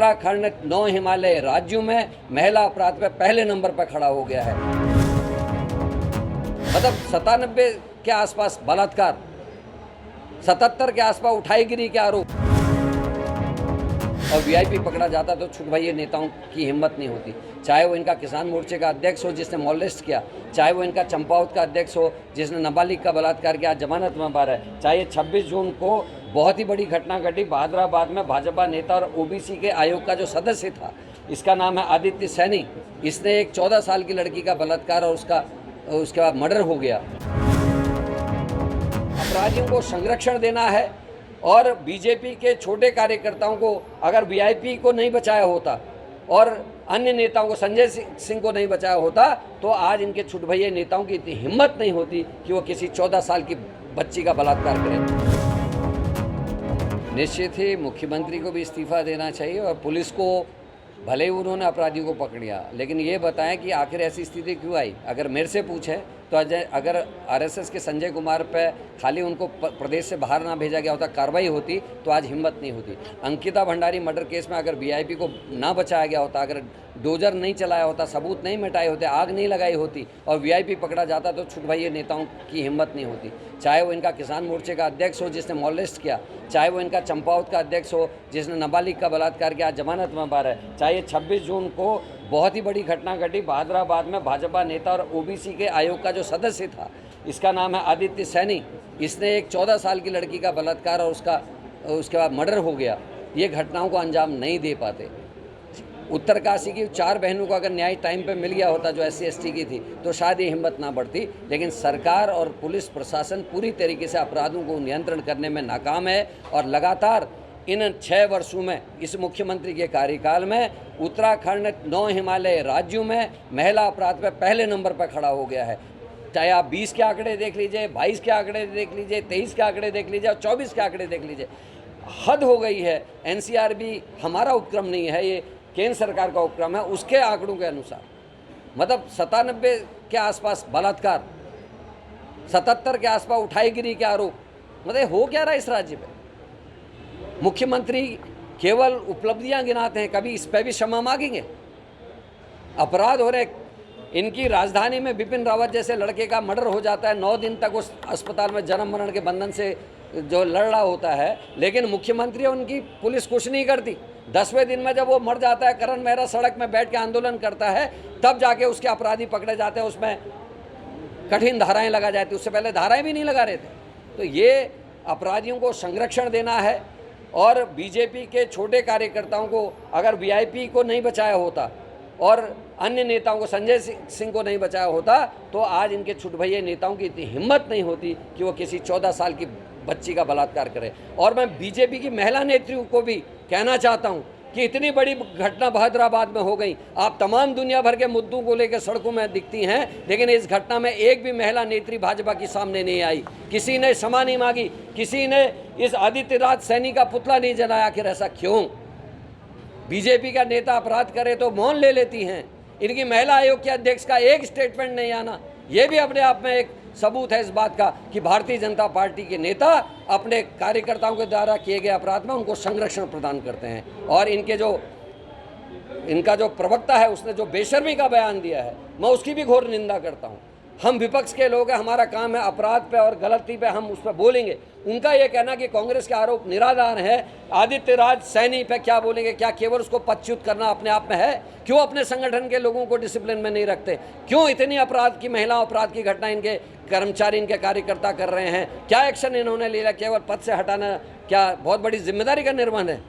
उत्तराखंड 9 हिमालय राज्यों में महिला अपराध पे पहले नंबर पर खड़ा हो गया है। मतलब 97 के आसपास बलात्कार, 77 के आसपास उठाईगिरी के आरोप, और वीआईपी पकड़ा जाता तो छुट भाई नेताओं की हिम्मत नहीं होती। चाहे वो इनका किसान मोर्चे का अध्यक्ष हो जिसने मॉलेस्ट किया, चाहे वो इनका चंपावत का अध्यक्ष हो जिसने नाबालिग का बलात्कार किया, जमानत में बाहर है, चाहे 26 जून को बहुत ही बड़ी घटना घटी बहादुराबाद में, भाजपा नेता और ओबीसी के आयोग का जो सदस्य था, इसका नाम है आदित्य सैनी, इसने एक 14 साल की लड़की का बलात्कार और उसके बाद मर्डर हो गया। अपराधियों को संरक्षण देना है और बीजेपी के छोटे कार्यकर्ताओं को अगर वीआईपी को नहीं बचाया होता और अन्य नेताओं को, संजय सिंह को नहीं बचाया होता, तो आज इनके छुटभैये नेताओं की इतनी हिम्मत नहीं होती कि वो किसी 14 साल की बच्ची का बलात्कार करें। निश्चित ही मुख्यमंत्री को भी इस्तीफा देना चाहिए और पुलिस को, भले ही उन्होंने अपराधियों को पकड़ा, लेकिन ये बताएं कि आखिर ऐसी स्थिति क्यों आई। अगर मेरे से पूछें तो अगर आरएसएस के संजय कुमार पे खाली उनको प्रदेश से बाहर ना भेजा गया होता, कार्रवाई होती, तो आज हिम्मत नहीं होती। अंकिता भंडारी मर्डर केस में अगर वीआईपी को ना बचाया गया होता, अगर डोजर नहीं चलाया होता, सबूत नहीं मिटाए होते, आग नहीं लगाई होती और वीआईपी पकड़ा जाता, तो छुट भाई नेताओं की हिम्मत नहीं होती। चाहे वो इनका किसान मोर्चे का अध्यक्ष हो जिसने मॉलेस्ट किया, चाहे वो इनका चंपावत का अध्यक्ष हो जिसने नाबालिग का बलात्कार किया, जमानत में बाहर है, चाहे 26 जून को बहुत ही बड़ी घटना घटी बहादुराबाद में, भाजपा नेता और ओबीसी के आयोग का जो सदस्य था, इसका नाम है आदित्य सैनी, इसने एक 14 साल की लड़की का बलात्कार और उसके बाद मर्डर हो गया। ये घटनाओं को अंजाम नहीं दे पाते। उत्तरकाशी की 4 बहनों को अगर न्याय टाइम पे मिल गया होता जो SC ST की थी, तो शायद ये हिम्मत ना बढ़ती। लेकिन सरकार और पुलिस प्रशासन पूरी तरीके से अपराधों को नियंत्रण करने में नाकाम है और लगातार इन 6 वर्षों में, इस मुख्यमंत्री के कार्यकाल में, उत्तराखंड 9 हिमालय राज्यों में महिला अपराध पे पहले नंबर पर खड़ा हो गया है। चाहे आप 20 के आंकड़े देख लीजिए, 22 के आंकड़े देख लीजिए, 23 के आंकड़े देख लीजिए और 24 के आंकड़े देख लीजिए, हद हो गई है। NCR भी हमारा उपक्रम नहीं है, ये केंद्र सरकार का उपक्रम है, उसके आंकड़ों के अनुसार मतलब 97 के आसपास बलात्कार, 77 के आसपास उठाईगिरी के आरोप। मतलब हो क्या रहा है इस राज्य में? मुख्यमंत्री केवल उपलब्धियां गिनाते हैं, कभी इस पर भी क्षमा मांगेंगे? अपराध हो रहे, इनकी राजधानी में बिपिन रावत जैसे लड़के का मर्डर हो जाता है, 9 दिन तक उस अस्पताल में जन्म मरण के बंधन से जो लड़ रहा होता है, लेकिन मुख्यमंत्री उनकी पुलिस कुछ नहीं करती। 10वें दिन में जब वो मर जाता है, करण मेहरा सड़क में बैठ के आंदोलन करता है, तब जाके उसके अपराधी पकड़े जाते हैं, उसमें कठिन धाराएं लगा जाती, उससे पहले धाराएं भी नहीं लगा रहे थे। तो ये अपराधियों को संरक्षण देना है और बीजेपी के छोटे कार्यकर्ताओं को अगर वीआईपी को नहीं बचाया होता और अन्य नेताओं को, संजय सिंह को नहीं बचाया होता, तो आज इनके छुटभैये नेताओं की इतनी हिम्मत नहीं होती कि वो किसी 14 साल की बच्ची का बलात्कार करे। और मैं बीजेपी की महिला नेत्रियों को भी कहना चाहता हूं कि इतनी बड़ी घटना बहादुराबाद में हो गई, आप तमाम दुनिया भर के मुद्दों को लेकर सड़कों में दिखती हैं, लेकिन इस घटना में एक भी महिला नेत्री भाजपा की सामने नहीं आई। किसी ने क्षमा नहीं मांगी, किसी ने इस आदित्य सैनी का पुतला नहीं जलाया। आखिर ऐसा क्यों? बीजेपी का नेता अपराध करे तो मौन ले लेती हैं। इनकी महिला आयोग के अध्यक्ष का एक स्टेटमेंट नहीं आना, यह भी अपने आप में एक सबूत है इस बात का कि भारतीय जनता पार्टी के नेता अपने कार्यकर्ताओं के द्वारा किए गए अपराध में उनको संरक्षण प्रदान करते हैं। और इनका जो प्रवक्ता है, उसने जो बेशर्मी का बयान दिया है, मैं उसकी भी घोर निंदा करता हूं। हम विपक्ष के लोग हैं, हमारा काम है अपराध पे और गलती पे हम उस पर बोलेंगे। उनका ये कहना कि कांग्रेस के आरोप निराधार है, आदित्य सैनी पे क्या बोलेंगे? क्या केवल उसको पदच्युत करना अपने आप में है? क्यों अपने संगठन के लोगों को डिसिप्लिन में नहीं रखते? क्यों इतनी अपराध की, महिला अपराध की घटना इनके कर्मचारी, इनके कार्यकर्ता कर रहे हैं? क्या एक्शन इन्होंने लिया? केवल पद से हटाना क्या बहुत बड़ी जिम्मेदारी का निर्वहन है?